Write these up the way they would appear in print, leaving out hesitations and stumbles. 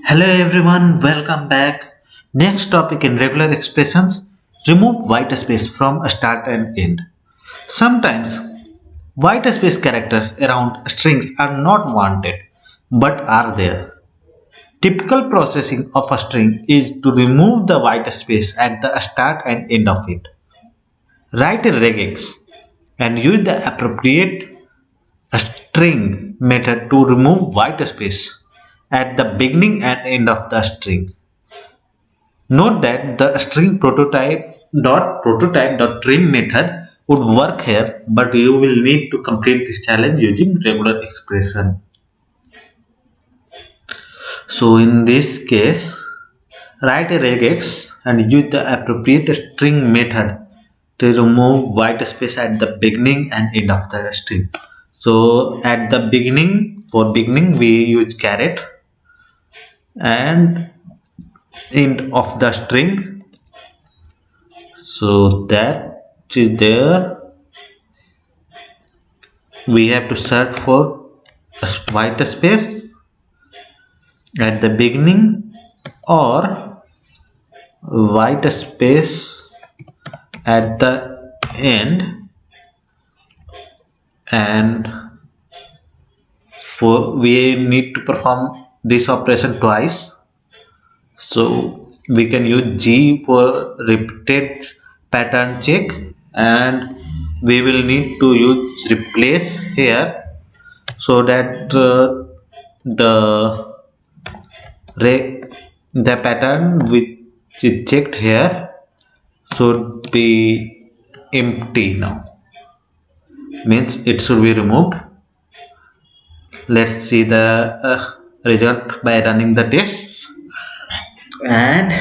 Hello everyone, welcome back. Next topic in regular expressions, remove white space from a start and end. Sometimes white space characters around strings are not wanted but are there. Typical processing of a string is to remove the white space at the start and end of it. Write a regex and use the appropriate string method to remove white space at the beginning and end of the string. Note that the string prototype.trim method would work here, but you will need to complete this challenge using regular expression. So in this case, write a regex and use the appropriate string method to remove white space at the beginning and end of the string. So at the beginning, for beginning we use caret, and end of the string, so that is there, we have to search for a white space at the beginning or white space at the end, and for we need to perform this operation twice. So we can use G for repeated pattern check, and we will need to use replace here so that the the pattern which is checked here should be empty now, means it should be removed. Let's see the result by running the test, and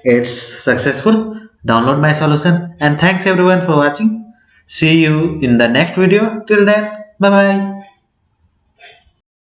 it's successful. Download my solution, and thanks everyone for watching. See you in the next video. Till then, bye bye.